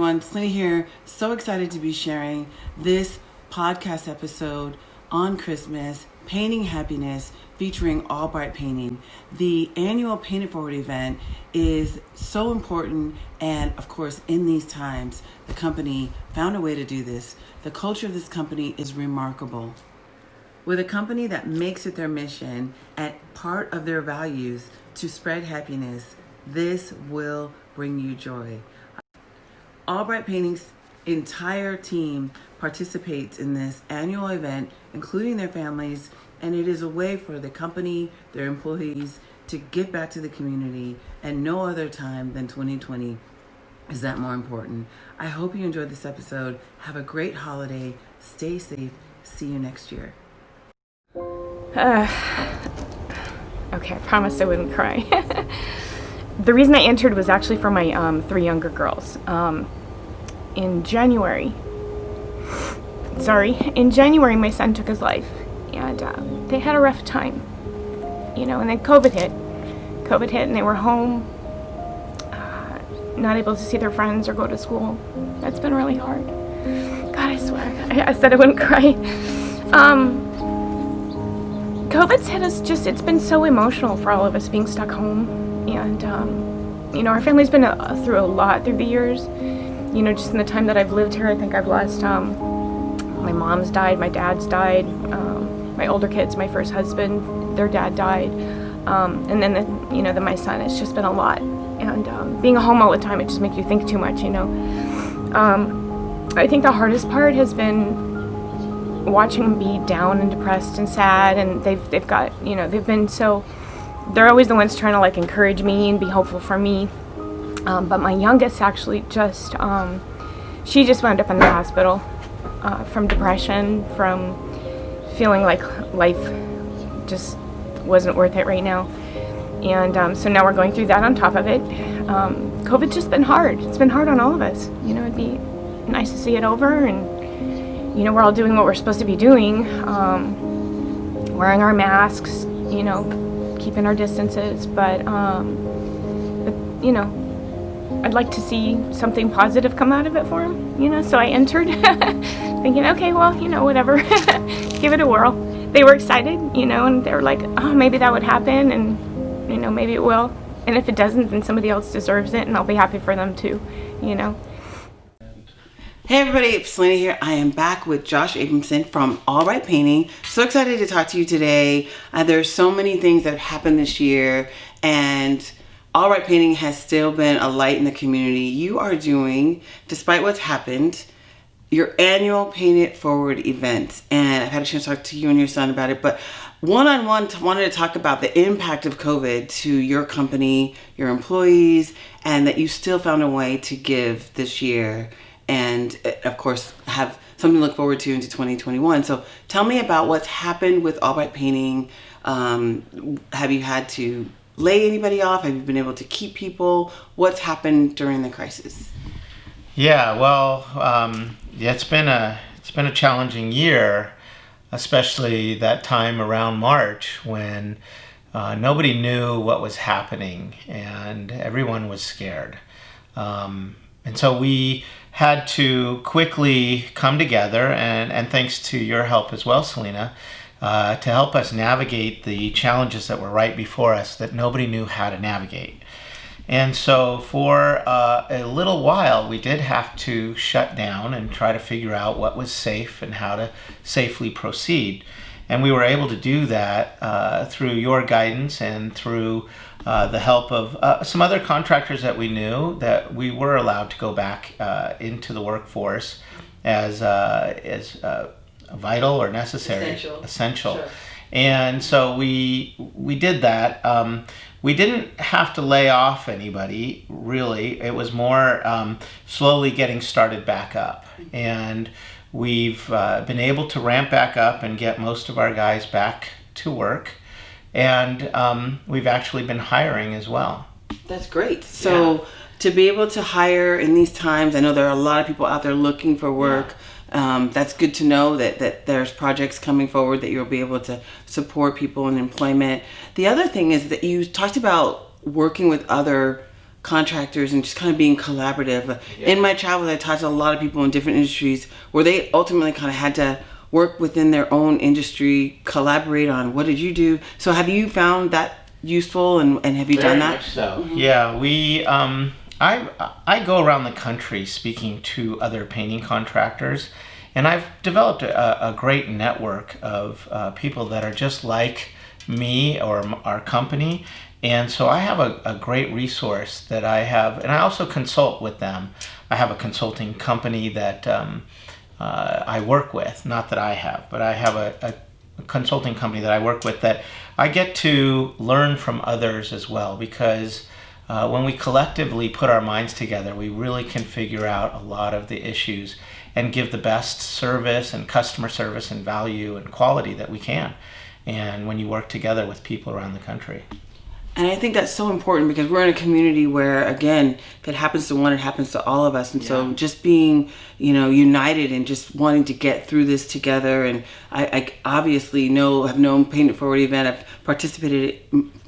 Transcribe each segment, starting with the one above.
everyone. Selina here. So excited to be sharing this podcast episode on Christmas, Painting Happiness, featuring All Bright Painting. The annual Paint It Forward event is so important, and of course, in these times, the company found a way to do this. The culture of this company is remarkable. With a company that makes it their mission and part of their values to spread happiness, this will bring you joy. All Bright Painting's entire team participates in this annual event, including their families, and it is a way for the company, their employees, to give back to the community, and no other time than 2020 is that more important. I hope you enjoyed this episode. Have a great holiday. Stay safe. See you next year. Okay, I promised I wouldn't cry. The reason I entered was actually for my 3 younger girls. In January, my son took his life, and they had a rough time, and then COVID hit, and they were home, not able to see their friends or go to school. That's been really hard. God, I swear, I said I wouldn't cry. COVID's hit us it's been so emotional for all of us being stuck home, and our family's been through a lot through the years. Just in the time that I've lived here, I think I've lost, my mom's died, my dad's died, my older kids, my first husband, their dad died, and then my son. It's just been a lot, and being home all the time, it just makes you think too much, I think the hardest part has been watching them be down and depressed and sad, and they've got, they're always the ones trying to encourage me and be hopeful for me. But my youngest actually she just wound up in the hospital from depression, from feeling like life just wasn't worth it right now. And so now we're going through that on top of it. COVID's just been hard. It's been hard on all of us. It'd be nice to see it over, and, we're all doing what we're supposed to be doing, wearing our masks, keeping our distances, but I'd like to see something positive come out of it for him, so I entered thinking, okay, well, whatever, give it a whirl. They were excited, and they were like, oh, maybe that would happen, and, maybe it will. And if it doesn't, then somebody else deserves it, and I'll be happy for them too, Hey everybody, it's Selina here. I am back with Josh Abramson from All Bright Painting. So excited to talk to you today. There's so many things that have happened this year, and All Bright Painting has still been a light in the community. You are doing, despite what's happened, your annual Paint It Forward event. And I've had a chance to talk to you and your son about it, but one-on-one, wanted to talk about the impact of COVID to your company, your employees, and that you still found a way to give this year. And of course, have something to look forward to into 2021. So tell me about what's happened with All Bright Painting. Have you had to lay anybody off? Have you been able to keep people? What's happened during the crisis? Yeah, well, it's been a challenging year, especially that time around March when nobody knew what was happening and everyone was scared. And so we had to quickly come together, and thanks to your help as well, Selina, to help us navigate the challenges that were right before us that nobody knew how to navigate. And so for a little while, we did have to shut down and try to figure out what was safe and how to safely proceed. And we were able to do that through your guidance and through the help of some other contractors that we knew, that we were allowed to go back into the workforce as vital or necessary, essential. Sure. And so we did that. We didn't have to lay off anybody, really. It was more slowly getting started back up. And we've been able to ramp back up and get most of our guys back to work. And we've actually been hiring as well. That's great. So to be able to hire in these times, I know there are a lot of people out there looking for work. That's good to know that there's projects coming forward that you'll be able to support people in employment. The other thing is that you talked about working with other contractors and just kind of being collaborative. In my travels, I talked to a lot of people in different industries where they ultimately kind of had to work within their own industry, collaborate on what did you do. So have you found that useful, and have you done that? Very much so. Yeah, I go around the country speaking to other painting contractors, and I've developed a great network of people that are just like me or our company. And so I have a great resource that I have, and I also consult with them. I have a consulting company that I work with, not that I have, but I have a consulting company that I work with that I get to learn from others as well, because when we collectively put our minds together, we really can figure out a lot of the issues and give the best service and customer service and value and quality that we can. And when you work together with people around the country. And I think that's so important because we're in a community where, again, if it happens to one, it happens to all of us. And so just being, united and just wanting to get through this together. And I obviously have known Paint It Forward event. I've participated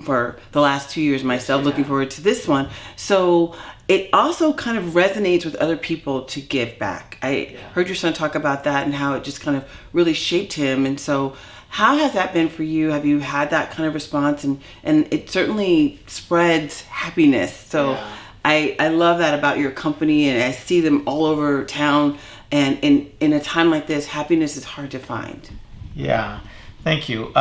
for the last 2 years myself, looking forward to this one. So it also kind of resonates with other people to give back. I heard your son talk about that and how it just kind of really shaped him. And so how has that been for you? Have you had that kind of response? And it certainly spreads happiness. So I love that about your company, and I see them all over town. And in a time like this, happiness is hard to find. Yeah, thank you.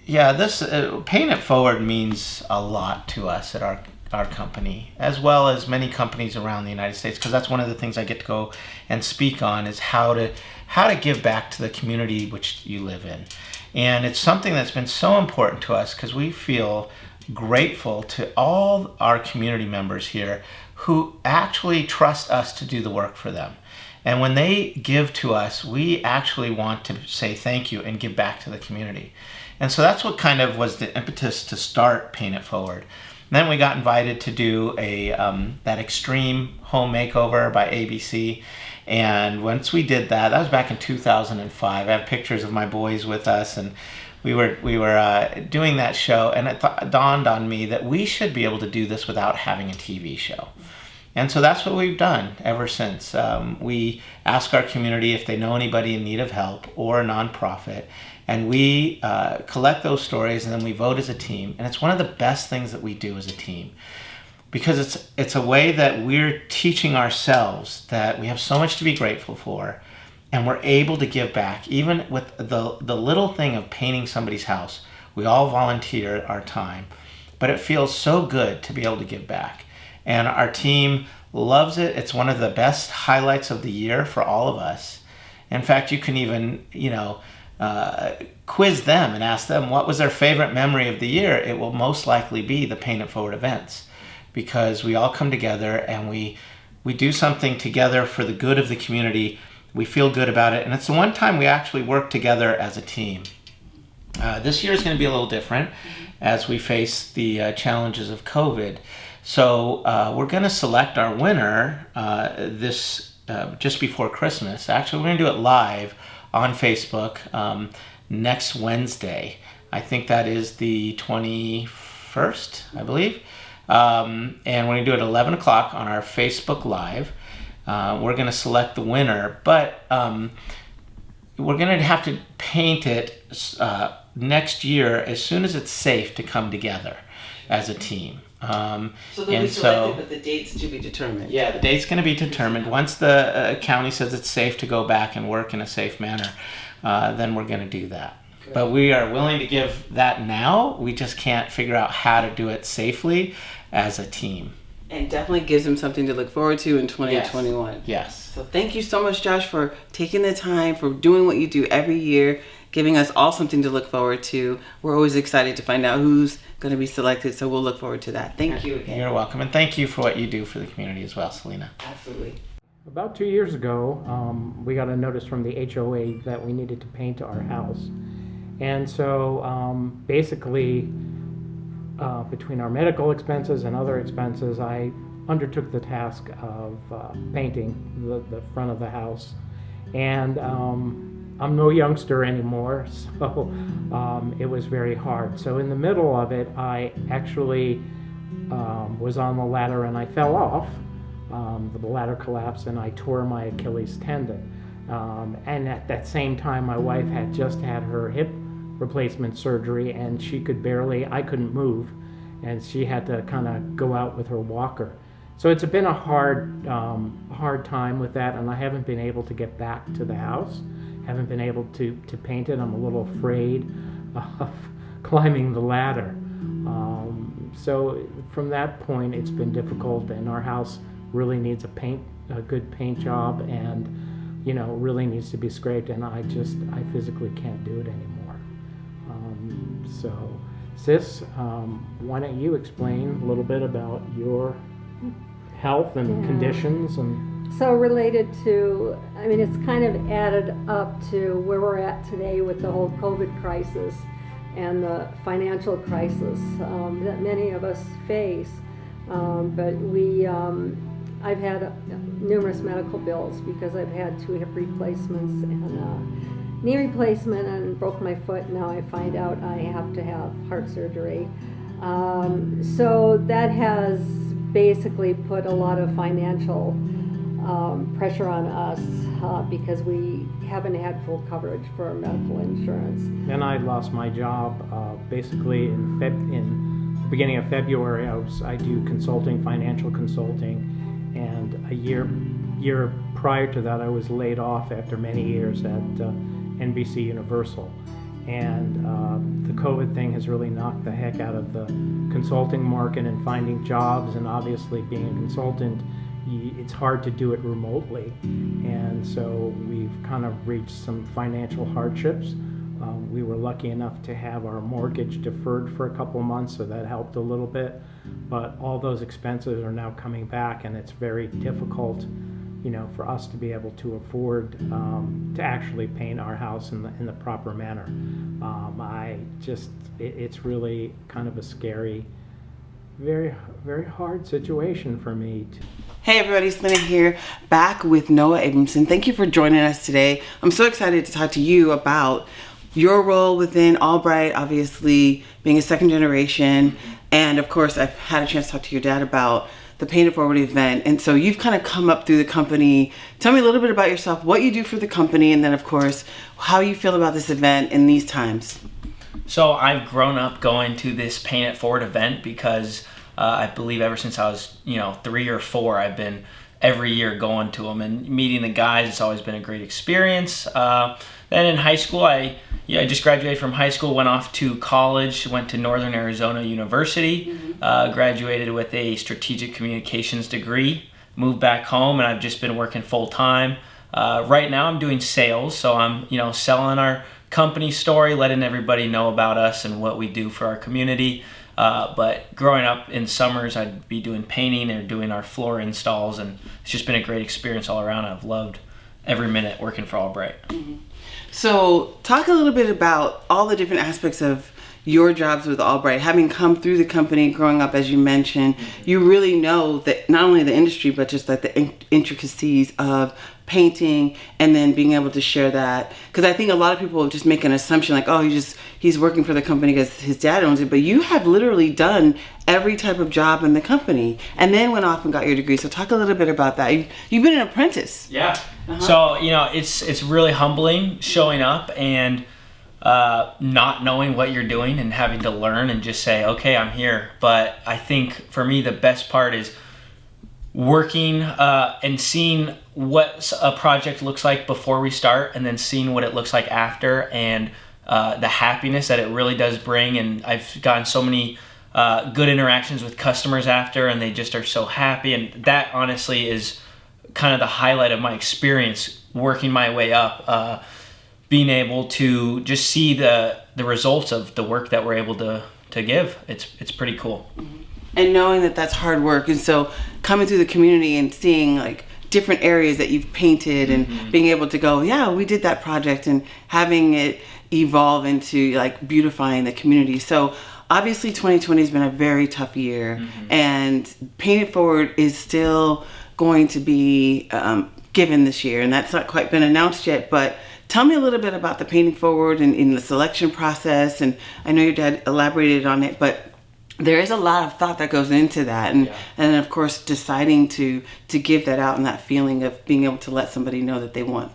This Paying It Forward means a lot to us at our company, as well as many companies around the United States, because that's one of the things I get to go and speak on, is how to give back to the community which you live in. And it's something that's been so important to us because we feel grateful to all our community members here who actually trust us to do the work for them. And when they give to us, we actually want to say thank you and give back to the community. And so that's what kind of was the impetus to start Paint It Forward. And then we got invited to do that extreme home makeover by ABC. And once we did that was back in 2005. I have pictures of my boys with us, and we were doing that show, and it dawned on me that we should be able to do this without having a TV show. And so that's what we've done ever since. We ask our community if they know anybody in need of help or a nonprofit, and we collect those stories, and then we vote as a team. And it's one of the best things that we do as a team, because it's a way that we're teaching ourselves that we have so much to be grateful for, and we're able to give back. Even with the little thing of painting somebody's house, we all volunteer our time, but it feels so good to be able to give back. And our team loves it. It's one of the best highlights of the year for all of us. In fact, you can even, quiz them and ask them what was their favorite memory of the year. It will most likely be the Paint It Forward events, because we all come together and we do something together for the good of the community. We feel good about it, and it's the one time we actually work together as a team. This year is going to be a little different as we face the challenges of COVID. So we're going to select our winner just before Christmas. Actually, we're going to do it live on Facebook next Wednesday. I think that is the 21st, I believe. And we're going to do it at 11 o'clock on our Facebook Live. We're going to select the winner, but we're going to have to paint it next year as soon as it's safe to come together as a team. So they'll be selected, but the date's to be determined. Yeah, the date's going to be determined. Once the county says it's safe to go back and work in a safe manner, then we're going to do that. Good. But we are willing to give that now. We just can't figure out how to do it safely as a team. And definitely gives them something to look forward to in 2021. Yes. So thank you so much, Josh, for taking the time, for doing what you do every year, giving us all something to look forward to. We're always excited to find out who's going to be selected, so we'll look forward to that. Thank you again. You're welcome, and thank you for what you do for the community as well, Selina. Absolutely. About 2 years ago, we got a notice from the HOA that we needed to paint our house. And so basically, between our medical expenses and other expenses, I undertook the task of painting the front of the house. And I'm no youngster anymore, so it was very hard. So in the middle of it, I actually was on the ladder and I fell off. The ladder collapsed and I tore my Achilles tendon. And at that same time, my wife had just had her hip replacement surgery, and I couldn't move, and she had to kind of go out with her walker. So it's been a hard time with that, and I haven't been able to get back to the house. Haven't been able to paint it. I'm a little afraid of climbing the ladder. So from that point, it's been difficult, and our house really needs a good paint job, and really needs to be scraped, and I physically can't do it anymore. So, Sis, why don't you explain a little bit about your health and conditions and. So related to, it's kind of added up to where we're at today with the whole COVID crisis and the financial crisis that many of us face. But I've had numerous medical bills because I've had 2 hip replacements and knee replacement and broke my foot. Now I find out I have to have heart surgery. So that has basically put a lot of financial pressure on us because we haven't had full coverage for medical insurance. And I lost my job basically in the beginning of February. I do consulting, financial consulting, and a year prior to that I was laid off after many years at NBC Universal. And the COVID thing has really knocked the heck out of the consulting market and finding jobs, and obviously being a consultant, it's hard to do it remotely. And so we've kind of reached some financial hardships. We were lucky enough to have our mortgage deferred for a couple months, so that helped a little bit. But all those expenses are now coming back, and it's very difficult, for us to be able to afford to actually paint our house in the proper manner. It's really kind of a scary, very, very hard situation for me. Hey everybody, Selina here, back with Noah Abramson. Thank you for joining us today. I'm so excited to talk to you about your role within Albright, obviously being a second generation. And of course, I've had a chance to talk to your dad about the Paint It Forward event. And so you've kind of come up through the company. Tell me a little bit about yourself, what you do for the company, and then of course, how you feel about this event in these times. So I've grown up going to this Paint It Forward event because I believe ever since I was, 3 or 4, I've been every year going to them and meeting the guys. It's always been a great experience. Then in high school, I just graduated from high school, went off to college, went to Northern Arizona University, graduated with a strategic communications degree, moved back home, and I've just been working full time. Right now I'm doing sales, so I'm, selling our company story, letting everybody know about us and what we do for our community. But growing up in summers, I'd be doing painting or doing our floor installs, and it's just been a great experience all around. I've loved every minute working for Albright. Mm-hmm. So talk a little bit about all the different aspects of your jobs with Albright. Having come through the company, growing up, as you mentioned, you really know that not only the industry, but just like the intricacies of painting, and then being able to share that. Because I think a lot of people just make an assumption like, oh, he's working for the company because his dad owns it. But you have literally done every type of job in the company and then went off and got your degree. So talk a little bit about that. You've been an apprentice. Yeah. So, it's really humbling showing up and not knowing what you're doing and having to learn and just say, okay, I'm here. But I think for me, the best part is working and seeing what a project looks like before we start, and then seeing what it looks like after, and the happiness that it really does bring. And I've gotten so many good interactions with customers after, and they just are so happy. And that honestly is kind of the highlight of my experience working my way up, being able to just see the results of the work that we're able to give. It's pretty cool. And knowing that that's hard work, and so coming through the community and seeing like different areas that you've painted, and being able to go, yeah, we did that project, and having it evolve into like beautifying the community. So obviously 2020 has been a very tough year, and Paint It Forward is still going to be given this year, and that's not quite been announced yet. But tell me a little bit about the Painting Forward and in the selection process. And I know your dad elaborated on it, but there is a lot of thought that goes into that, and of course deciding to give that out and that feeling of being able to let somebody know that they won.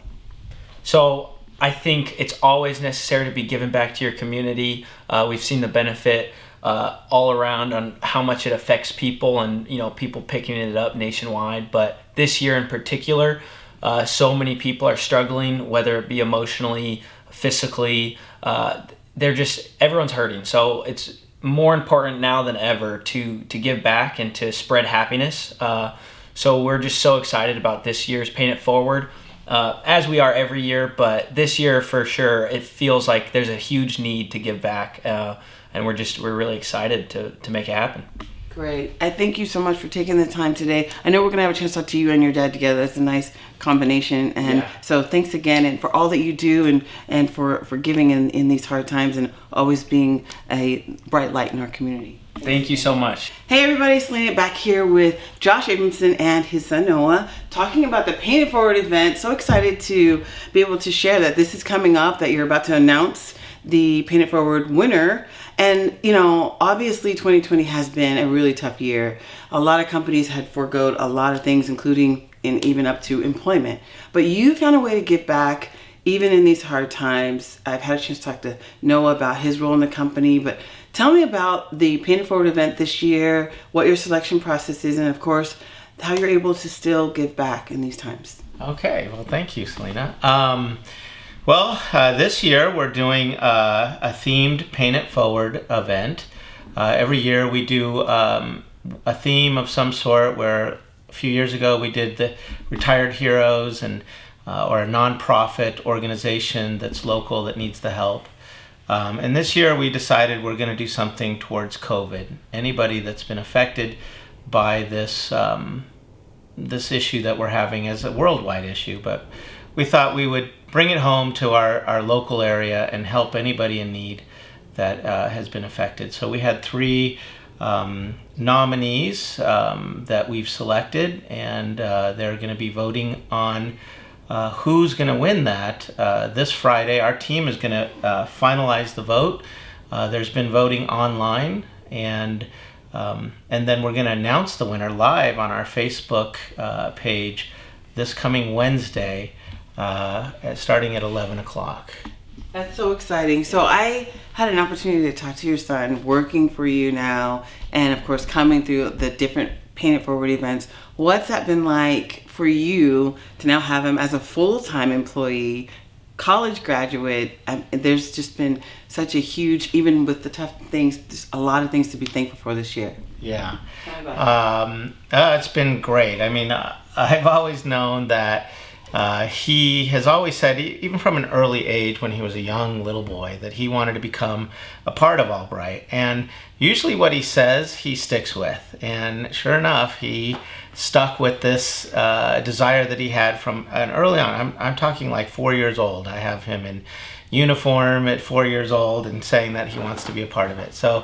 So I think it's always necessary to be giving back to your community. We've seen the benefit all around on how much it affects people, and people picking it up nationwide. But this year in particular, so many people are struggling, whether it be emotionally, physically. Everyone's hurting. So it's more important now than ever to give back and to spread happiness. So we're just so excited about this year's Paint It Forward, as we are every year. But this year for sure, it feels like there's a huge need to give back, and we're really excited to make it happen. Great. I thank you so much for taking the time today. I know we're going to have a chance to talk to you and your dad together. That's a nice combination. And so thanks again, and for all that you do, and for giving in these hard times, and always being a bright light in our community. Thank you so much. Hey everybody, Selina back here with Josh Abramson and his son Noah, talking about the Paint It Forward event. So excited to be able to share that this is coming up, that you're about to announce the Paint It Forward winner. And, obviously 2020 has been a really tough year. A lot of companies had foregoed a lot of things, including even up to employment. But you found a way to give back even in these hard times. I've had a chance to talk to Noah about his role in the company, but tell me about the Paint It Forward event this year, what your selection process is, and of course, how you're able to still give back in these times. Okay, well, thank you, Selina. This year we're doing a themed Paint It Forward event. Every year we do a theme of some sort, where a few years ago we did the Retired Heroes, and or a nonprofit organization that's local that needs the help. And this year we decided we're going to do something towards COVID. Anybody that's been affected by this this issue that we're having as a worldwide issue, but we thought we would bring it home to our local area and help anybody in need that has been affected. So we had 3 nominees that we've selected, and they're going to be voting on who's going to win that this Friday. Our team is going to finalize the vote. There's been voting online, and then we're going to announce the winner live on our Facebook page this coming Wednesday, starting at 11 o'clock. That's so exciting. So I had an opportunity to talk to your son, working for you now, and of course coming through the different Paint It Forward events. What's that been like for you to now have him as a full-time employee, college graduate? There's just been such a huge, even with the tough things, there's a lot of things to be thankful for this year. Yeah. It's been great. I mean, I've always known that he has always said, even from an early age when he was a young little boy, that he wanted to become a part of Albright. And usually what he says, he sticks with. And sure enough, he stuck with this desire that he had from an early on. I'm talking like 4 years old. I have him in uniform at 4 years old and saying that he wants to be a part of it. So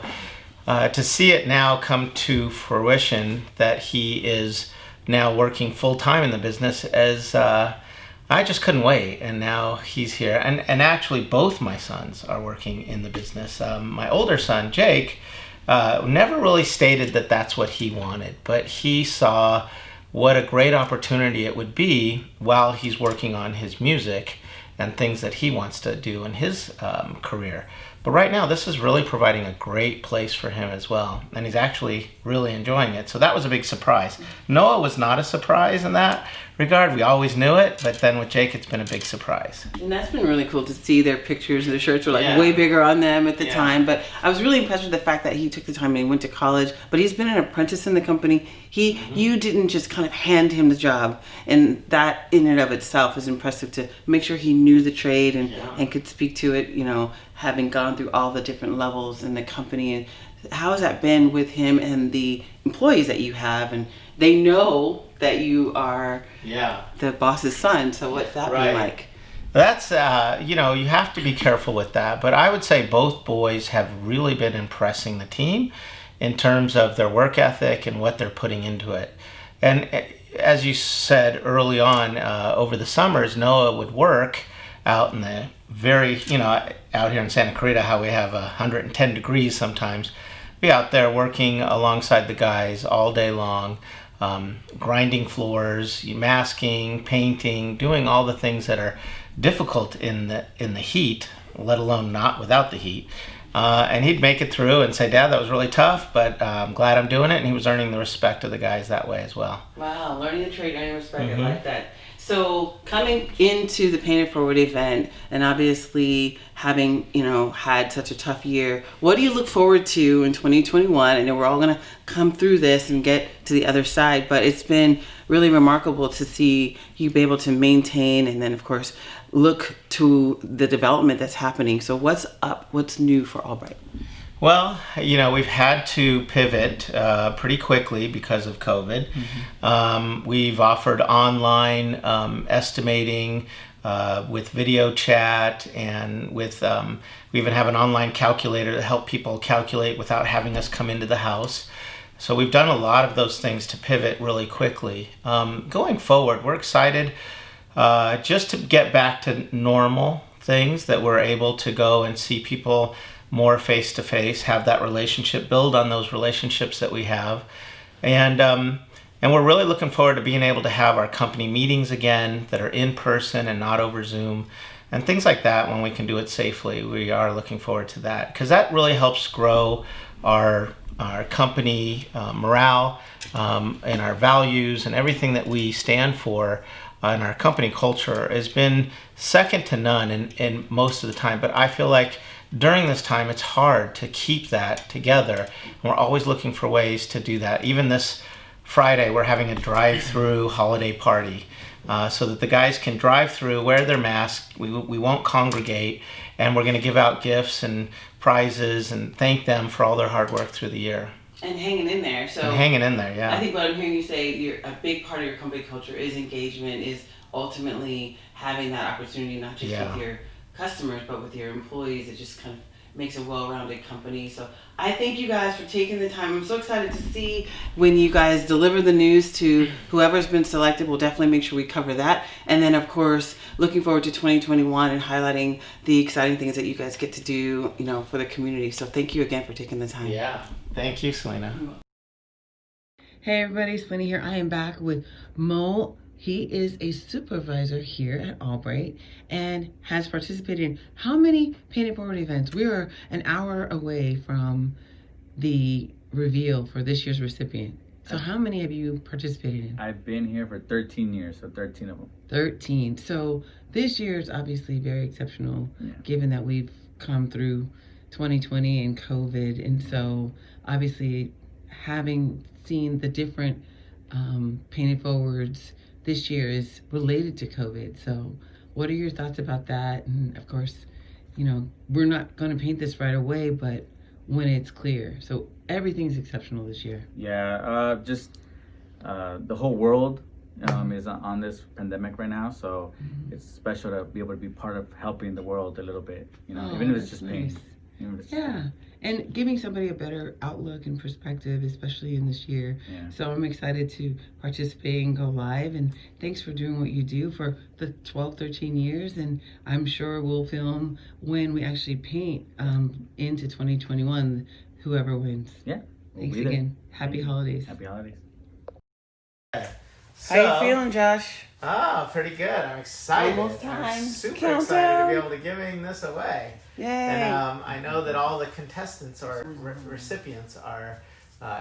to see it now come to fruition, that he is now working full-time in the business, as I just couldn't wait. And now he's here, and actually both my sons are working in the business. My older son Jake never really stated that that's what he wanted, but he saw what a great opportunity it would be while he's working on his music and things that he wants to do in his career. But right now, this is really providing a great place for him as well, and he's actually really enjoying it. So that was a big surprise. Noah was not a surprise in that regard. We always knew it, but then with Jake, it's been a big surprise. And that's been really cool to see. Their pictures and their shirts were way bigger on them at the time. But I was really impressed with the fact that he took the time and he went to college, but he's been an apprentice in the company. You didn't just kind of hand him the job, and that in and of itself is impressive, to make sure he knew the trade and could speak to it, having gone through all the different levels in the company. And how has that been with him and the employees that you have? And they know that you are the boss's son, so what's that been like? That's, you have to be careful with that, but I would say both boys have really been impressing the team in terms of their work ethic and what they're putting into it. And as you said early on, over the summers, Noah would work out in the out here in Santa Clarita, how we have 110 degrees sometimes. be out there working alongside the guys all day long, grinding floors, masking, painting, doing all the things that are difficult in the heat, let alone not without the heat. And he'd make it through and say, "Dad, that was really tough, but I'm glad I'm doing it." And he was earning the respect of the guys that way as well. Wow, learning the trade, earning respect. I like that. So coming into the Paint It Forward event, and obviously having had such a tough year, what do you look forward to in 2021? I know we're all going to come through this and get to the other side, but it's been really remarkable to see you be able to maintain, and then of course look to the development that's happening. So what's up? What's new for Albright? Well, we've had to pivot pretty quickly because of COVID. We've offered online estimating with video chat, and with we even have an online calculator to help people calculate without having us come into the house. So we've done a lot of those things to pivot really quickly. Going forward, we're excited just to get back to normal things, that we're able to go and see people more face to face, have that relationship, build on those relationships that we have, and we're really looking forward to being able to have our company meetings again that are in person and not over Zoom, and things like that. When we can do it safely, we are looking forward to that, because that really helps grow our company morale and our values, and everything that we stand for. And our company culture has been second to none in most of the time, but I feel like during this time it's hard to keep that together. We're always looking for ways to do that. Even this Friday, we're having a drive-through holiday party so that the guys can drive through, wear their masks, we won't congregate, and we're going to give out gifts and prizes and thank them for all their hard work through the year. And hanging in there. Yeah. I think what I'm hearing you say, a big part of your company culture is engagement, is ultimately having that opportunity, not just with your customers, but with your employees. It just kind of makes a well-rounded company. So I thank you guys for taking the time. I'm so excited to see when you guys deliver the news to whoever's been selected. We'll definitely make sure we cover that. And then, of course, looking forward to 2021 and highlighting the exciting things that you guys get to do, for the community. So thank you again for taking the time. Yeah. Thank you, Selina. Hey everybody, Selina here. I am back with Mo. He is a supervisor here at Albright and has participated in how many Paint It Forward events? We are an hour away from the reveal for this year's recipient. So how many have you participated in? I've been here for 13 years, so 13 of them. 13. So this year is obviously very exceptional, given that we've come through 2020 and COVID. And so obviously having seen the different Paint It Forwards this year is related to COVID. So what are your thoughts about that? And of course, we're not going to paint this right away, but when it's clear. So everything's exceptional this year. Yeah, just the whole world is on this pandemic right now, so it's special to be able to be part of helping the world a little bit, even if it's just paint. Yeah, and giving somebody a better outlook and perspective, especially in this year. Yeah. So I'm excited to participate and go live, and thanks for doing what you do for the 12, 13 years, and I'm sure we'll film when we actually paint into 2021, whoever wins. Yeah. Thanks again. Happy holidays. Happy holidays. How you feeling, Josh? Pretty good. I'm excited. Almost time. I'm super Countdown. excited to be able to giving this away. Yay. And I know that all the contestants or recipients are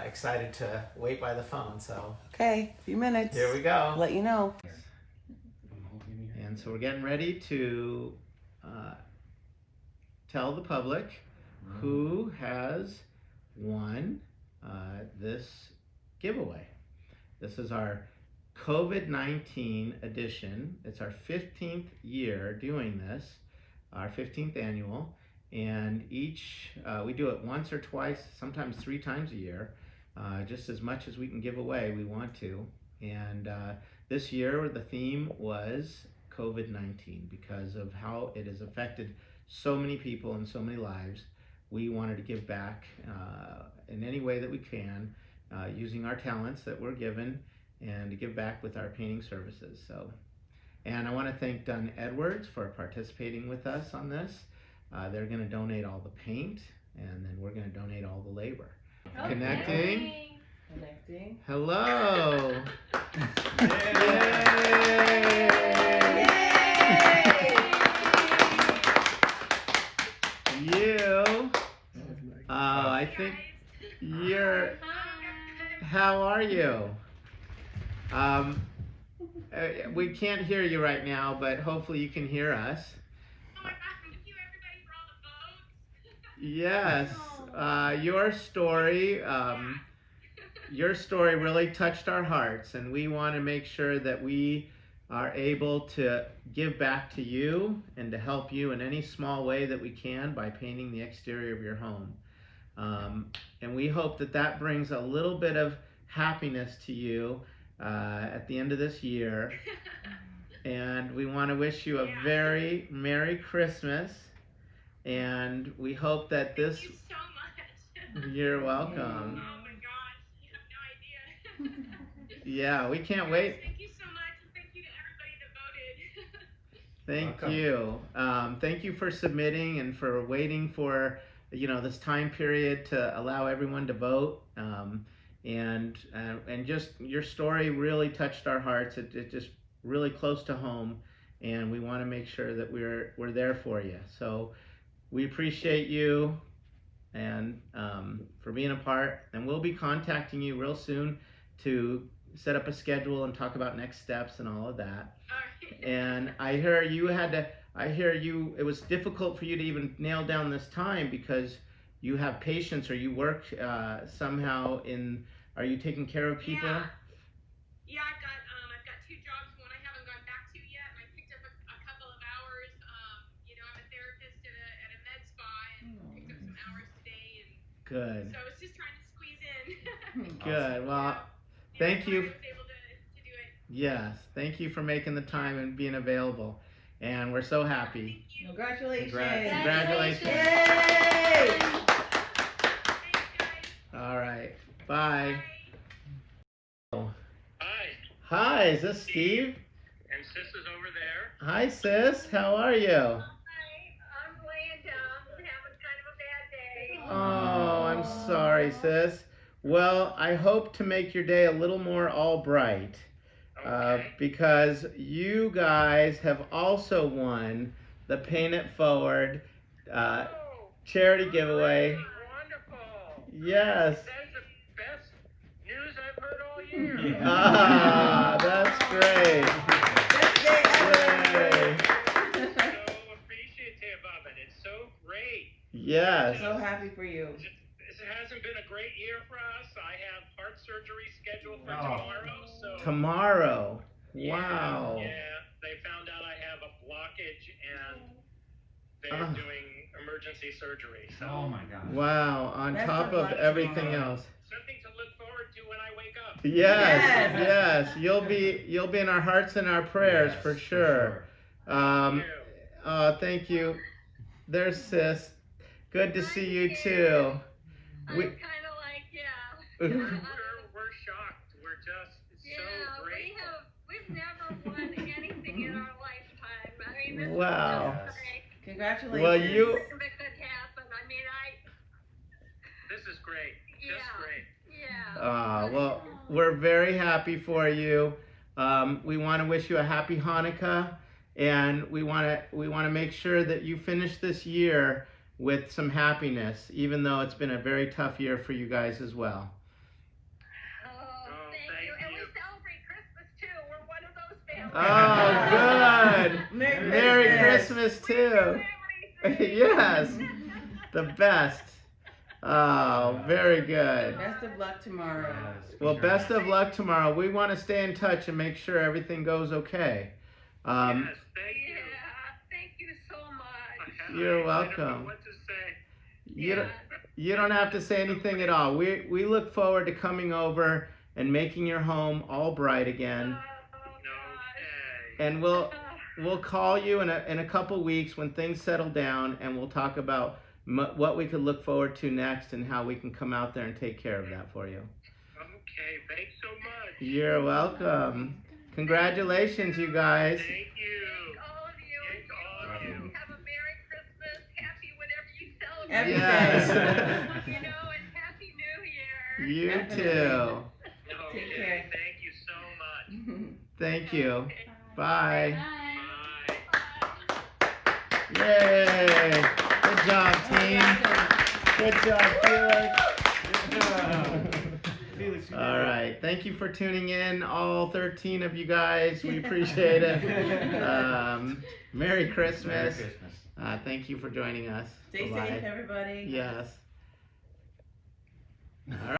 excited to wait by the phone. So Okay, a few minutes. here we go. I'll let you know. And so we're getting ready to tell the public who has won this giveaway. This is our COVID-19 edition. It's our 15th year doing this, our 15th annual, and each we do it once or twice, sometimes 3 times a year, just as much as we can give away, we want to. And this year the theme was COVID-19, because of how it has affected so many people and so many lives. We wanted to give back in any way that we can, using our talents that we're given, and to give back with our painting services. And I want to thank Dunn Edwards for participating with us on this. They're going to donate all the paint, and then we're going to donate all the labor. Connecting. Connecting. Hello. You. I think you're. How are you? We can't hear you right now, but hopefully you can hear us. Oh my gosh, thank you everybody for all the votes. Yes, your story really touched our hearts, and we want to make sure that we are able to give back to you and to help you in any small way that we can by painting the exterior of your home. And we hope that that brings a little bit of happiness to you at the end of this year. And we want to wish you a very Merry Christmas. And we hope that this. Thank you so much. You're welcome. Oh my gosh, you have no idea. Yeah, we can't wait. Thank you so much, and thank you to everybody that voted. Thank Welcome. you. Thank you for submitting and for waiting for this time period to allow everyone to vote. And just your story really touched our hearts. It just really close to home, and we want to make sure that we're there for you. So we appreciate you and for being a part. And we'll be contacting you real soon to set up a schedule and talk about next steps and all of that. And I hear it was difficult for you to even nail down this time because you have patients or you work somehow are you taking care of people? Yeah, I've got 2 jobs. One I haven't gone back to yet, and I picked up a couple of hours. I'm a therapist at a med spa and picked up some hours today, and Good. so it's just trying to squeeze in. Good. Well, Yeah, thank you. I was able to do it. Yes, thank you for making the time and being available. And we're so happy. Thank you. Congratulations. Congratulations. Yay! Thanks, guys. All right. Bye. Hi, Hi, is this Steve? and Sis is over there. Hi, sis. How are you? Hi, I'm laying down. I'm having kind of a bad day. Oh, I'm sorry, sis. Well, I hope to make your day a little more all bright. Okay. Because you guys have also won the Paint It Forward charity giveaway. Wonderful. Yes. That is the best news I've heard all year. Ah, that's great. I'm so appreciative of it. It's so great. Yes. So happy for you. It hasn't been a great year for us. I have heart surgery scheduled for tomorrow. So Tomorrow. Wow. Yeah, they found out I have a blockage and they're doing emergency surgery. So Oh my gosh. Wow. On Best top of of luck everything tomorrow. else. something to look forward to when I wake up. Yes. Yes. Yes. You'll be in our hearts and our prayers Yes, for sure. Thank you. Thank you. There's sis. Good to see you too. I'm We- kind of like, yeah. We're shocked. We're just so grateful. We've never won anything in our lifetime. I mean, this Wow. is just great. Congratulations. Well, you. That could happen. I mean, This is great. Just Yeah. great. yeah. Well, we're very happy for you. We want to wish you a happy Hanukkah, and we want to make sure that you finish this year with some happiness, even though it's been a very tough year for you guys as well. Oh, thank you. And we celebrate Christmas too. We're one of those families. Oh, good. Merry Christmas too. Yes, the best. Oh, very good. Best of luck tomorrow. Well, best of luck tomorrow. We want to stay in touch and make sure everything goes okay. Yes, thank you. Yeah, thank you so much. You're I don't welcome. know what to say. You don't have to say anything at all. We look forward to coming over and making your home all bright again. Okay. And we'll call you in a couple weeks when things settle down, and we'll talk about what we could look forward to next and how we can come out there and take care of that for you. Okay, thanks so much. You're welcome. Congratulations, you guys. Thank you. Thank all of you. Thank all of you. Have a Merry Christmas. Happy whatever you celebrate. Every Yes. You know, and Happy New Year. You too. Okay, care. thank you so much. Thank you. Bye. Bye. Yay! Good job, team. Good job, Felix. All right. Thank you for tuning in, all 13 of you guys. We appreciate it. Merry Christmas. Merry Christmas. Thank you for joining us. Stay Bye-bye. safe, everybody. Yes. All right.